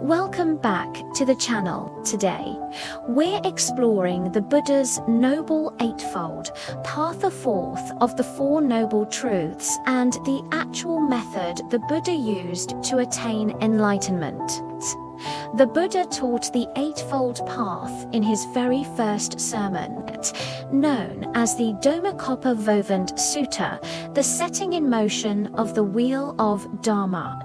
Welcome back to the channel. Today, we're exploring the Buddha's Noble Eightfold Path, the fourth of the Four Noble Truths, and the actual method the Buddha used to attain enlightenment. The Buddha taught the Eightfold Path in his very first sermon, known as the Dhammapada Vovant Sutta, the setting in motion of the Wheel of Dharma,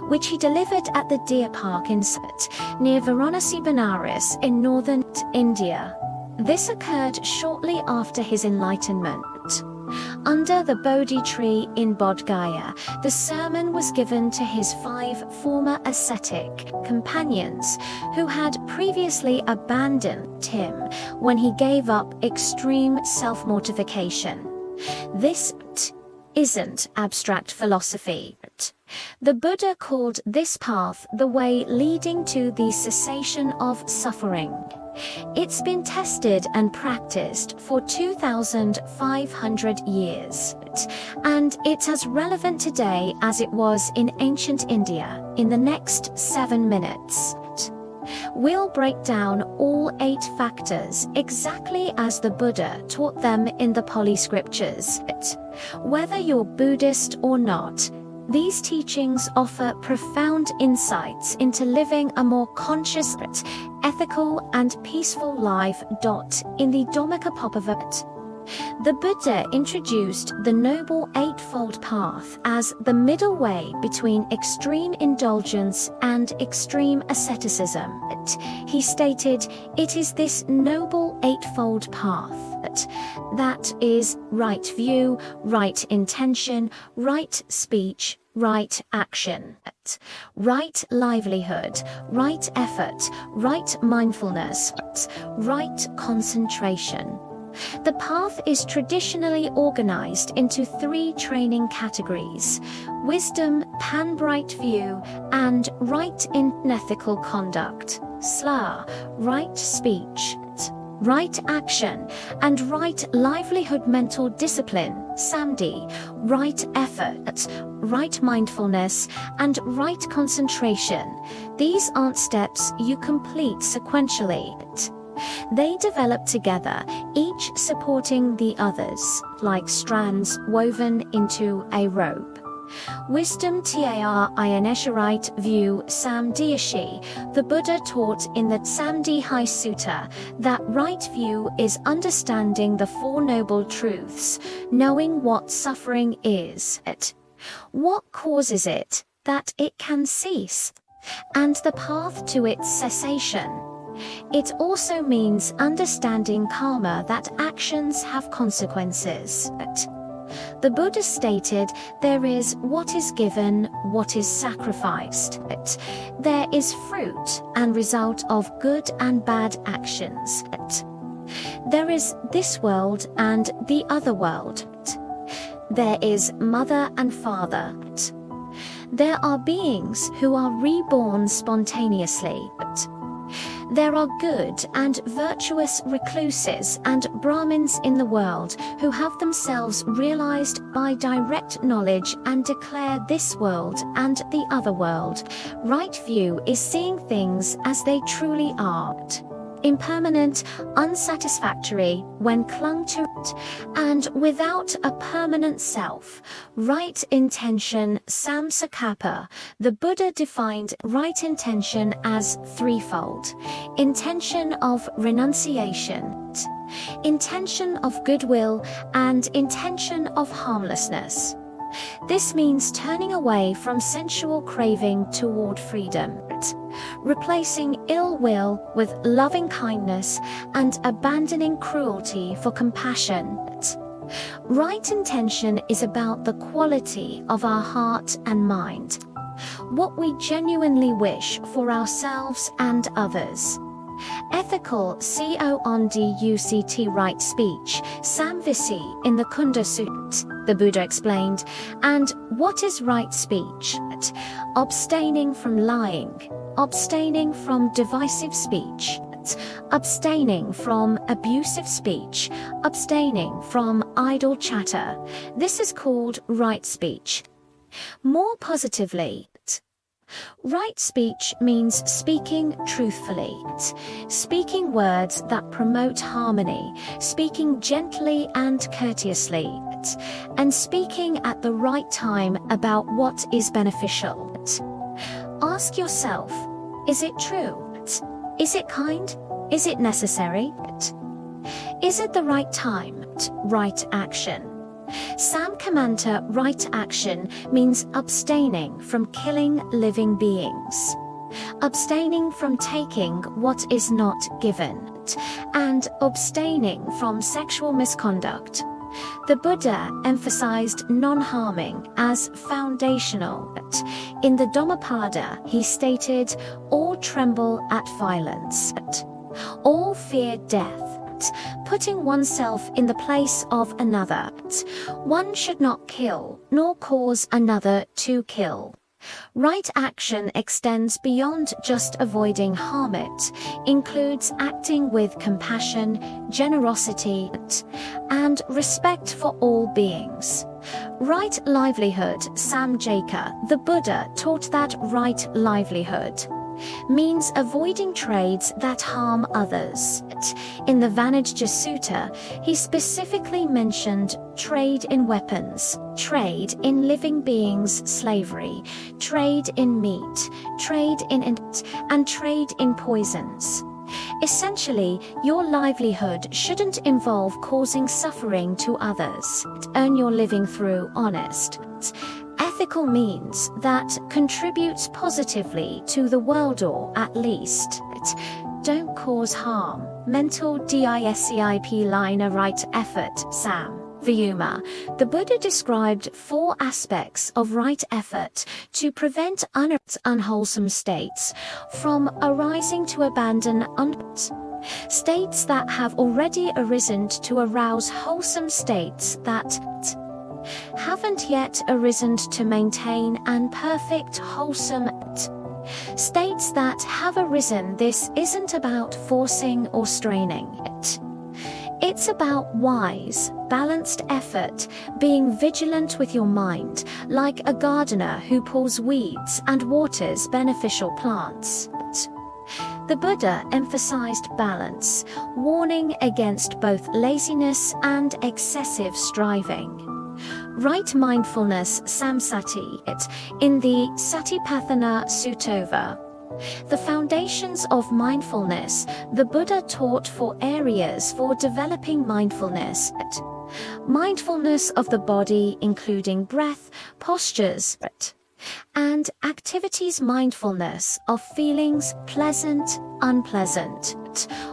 which he delivered at the Deer Park in Sat, near Varanasi, Benares, in northern India. This occurred shortly after his enlightenment. Under the Bodhi tree in Bodh Gaya, the sermon was given to his 5 former ascetic companions who had previously abandoned him when he gave up extreme self-mortification. This isn't abstract philosophy. The Buddha called this path the way leading to the cessation of suffering. It's been tested and practiced for 2,500 years, and it's as relevant today as it was in ancient India. In the next 7 minutes, we'll break down all 8 factors exactly as the Buddha taught them in the Pali scriptures. Whether you're Buddhist or not, these teachings offer profound insights into living a more conscious, ethical, and peaceful life. In the Dhammapada, the Buddha introduced the Noble Eightfold Path as the middle way between extreme indulgence and extreme asceticism. He stated, "It is this Noble Eightfold Path that is right view, right intention, right speech, right action, right livelihood, right effort, right mindfulness, right concentration." The path is traditionally organized into 3 training categories: wisdom, pan-bright view, and right in ethical conduct, sla, right speech, right action, and right livelihood, mental discipline, samdhi, right effort, right mindfulness, and right concentration. These aren't steps you complete sequentially. They develop together, each supporting the others, like strands woven into a rope. Wisdom right view samdhiyashi. The Buddha taught in the Samdhihai Sutta that right view is understanding the 4 noble truths, knowing what suffering is, what causes it, that it can cease, and the path to its cessation. It also means understanding karma, that actions have consequences. The Buddha stated, there is what is given, what is sacrificed. There is fruit and result of good and bad actions. There is this world and the other world. There is mother and father. There are beings who are reborn spontaneously. There are good and virtuous recluses and Brahmins in the world who have themselves realized by direct knowledge and declare this world and the other world. Right view is seeing things as they truly are. Impermanent, unsatisfactory when clung to it, and without a permanent self. Right intention samsakapa. The Buddha defined right intention as threefold: intention of renunciation, intention of goodwill, and intention of harmlessness. This means turning away from sensual craving toward freedom, replacing ill will with loving kindness, and abandoning cruelty for compassion. Right intention is about the quality of our heart and mind, what we genuinely wish for ourselves and others. Ethical conduct, right speech, samvisi in the Kunda Sutta, the Buddha explained. And what is right speech? Abstaining from lying, abstaining from divisive speech, abstaining from abusive speech, abstaining from idle chatter. This is called right speech. More positively, Right speech means speaking truthfully, speaking words that promote harmony, speaking gently and courteously, and speaking at the right time about what is beneficial. Ask yourself, is it true? Is it kind? Is it necessary? Is it the right time? Right action. Samkamanta right action means abstaining from killing living beings, abstaining from taking what is not given, and abstaining from sexual misconduct. The Buddha emphasized non-harming as foundational. In the Dhammapada, he stated, all tremble at violence, all fear death, putting oneself in the place of another. One should not kill, nor cause another to kill. Right action extends beyond just avoiding harm. It includes acting with compassion, generosity, and respect for all beings. Right livelihood. Samjaka, the Buddha, taught that right livelihood means avoiding trades that harm others. In the Vanajja Sutta, he specifically mentioned trade in weapons, trade in living beings, slavery, trade in meat, trade in and trade in poisons. Essentially, your livelihood shouldn't involve causing suffering to others. Earn your living through honest, ethical means that contributes positively to the world, or at least don't cause harm. Mental discip liner right effort. Sam Vyuma. The Buddha described 4 aspects of right effort to prevent unwholesome states from arising, to abandon states that have already arisen, to arouse wholesome states that haven't yet arisen, to maintain and perfect wholesome states that have arisen. This isn't about forcing or straining it. It's about wise, balanced effort, being vigilant with your mind, like a gardener who pulls weeds and waters beneficial plants. The Buddha emphasized balance, warning against both laziness and excessive striving. Right mindfulness. Samsati. In the Satipatthana Sutta, the foundations of mindfulness, the Buddha taught 4 areas for developing mindfulness. Mindfulness of the body, including breath, postures, and activities. Mindfulness of feelings, pleasant, unpleasant,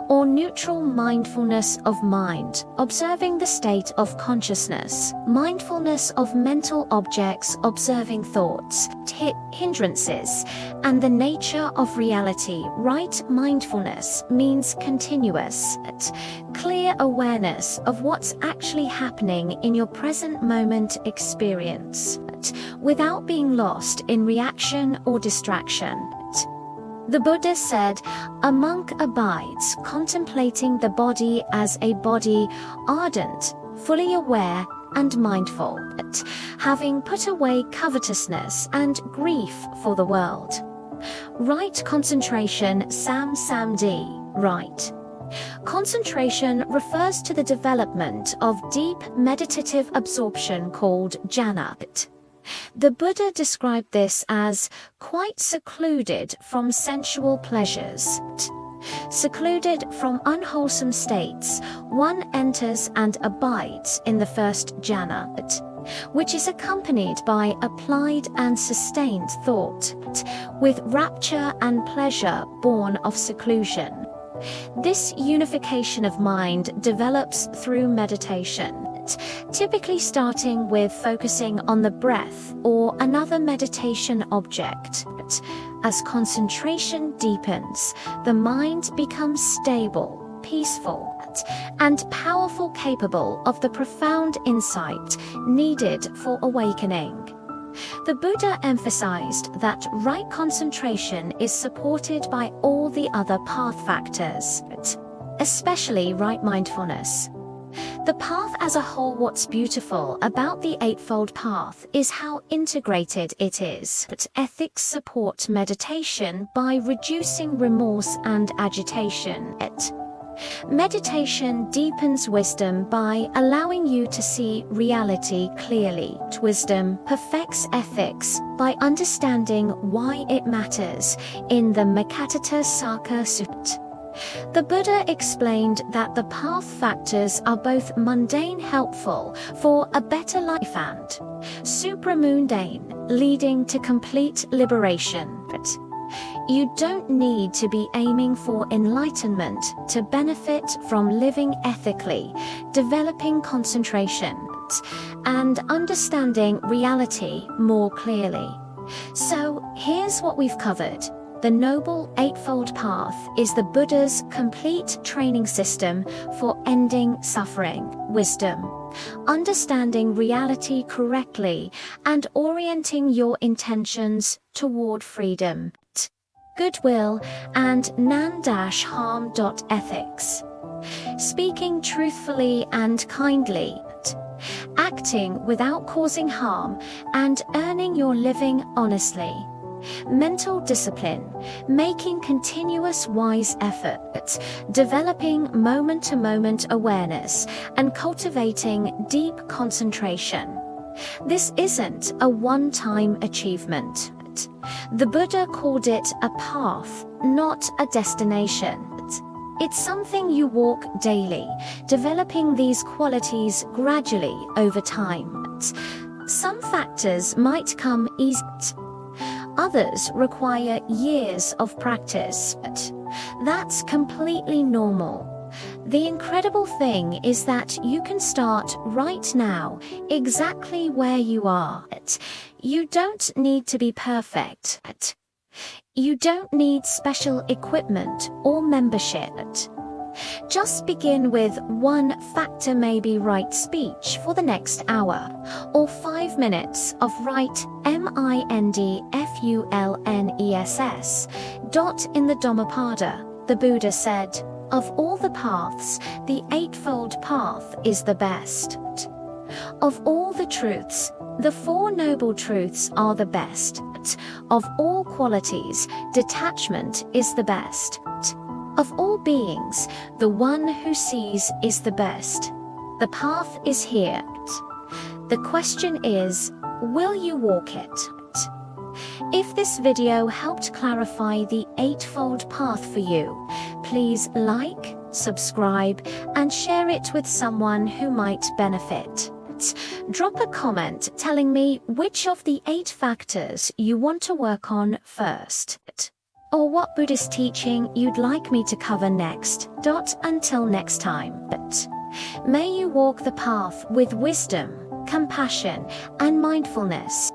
or neutral. Mindfulness of mind, observing the state of consciousness. Mindfulness of mental objects, observing thoughts, hindrances, and the nature of reality. Right mindfulness means continuous, clear awareness of what's actually happening in your present moment experience, without being lost in reaction or distraction. The Buddha said, a monk abides contemplating the body as a body, ardent, fully aware, and mindful, having put away covetousness and grief for the world. Right concentration. Samdi. Right concentration refers to the development of deep meditative absorption called jhana. The Buddha described this as quite secluded from sensual pleasures, secluded from unwholesome states. One enters and abides in the first jhana, which is accompanied by applied and sustained thought, with rapture and pleasure born of seclusion. This unification of mind develops through meditation, typically starting with focusing on the breath or another meditation object. As concentration deepens, the mind becomes stable, peaceful, and powerful, capable of the profound insight needed for awakening. The Buddha emphasized that right concentration is supported by all the other path factors, especially right mindfulness. The path as a whole. What's beautiful about the Eightfold Path is how integrated it is. But ethics support meditation by reducing remorse and agitation. Meditation deepens wisdom by allowing you to see reality clearly. Wisdom perfects ethics by understanding why it matters. In the Makatata Saka Sutta, the Buddha explained that the path factors are both mundane helpful for a better life and supramundane leading to complete liberation. But you don't need to be aiming for enlightenment to benefit from living ethically, developing concentration, and understanding reality more clearly. So here's what we've covered. The Noble Eightfold Path is the Buddha's complete training system for ending suffering, wisdom, understanding reality correctly, and orienting your intentions toward freedom, goodwill, and non-harm. Ethics. Speaking truthfully and kindly, acting without causing harm, and earning your living honestly. Mental discipline, making continuous wise efforts, developing moment-to-moment awareness, and cultivating deep concentration. This isn't a one-time achievement. The Buddha called it a path, not a destination. It's something you walk daily, developing these qualities gradually over time. Some factors might come easy. Others require years of practice, but that's completely normal. The incredible thing is that you can start right now, exactly where you are. You don't need to be perfect. You don't need special equipment or membership. Just begin with one factor, maybe right speech for the next hour, or 5 minutes of right mindfulness. In the Dhammapada, the Buddha said, "Of all the paths, the Eightfold Path is the best. Of all the truths, the Four Noble Truths are the best. Of all qualities, detachment is the best. Of all beings, the one who sees is the best. The path is here. The question is, will you walk it?" If this video helped clarify the Eightfold Path for you, please like, subscribe, and share it with someone who might benefit. Drop a comment telling me which of the 8 factors you want to work on first, or what Buddhist teaching you'd like me to cover next. Until next time, may you walk the path with wisdom, compassion, and mindfulness.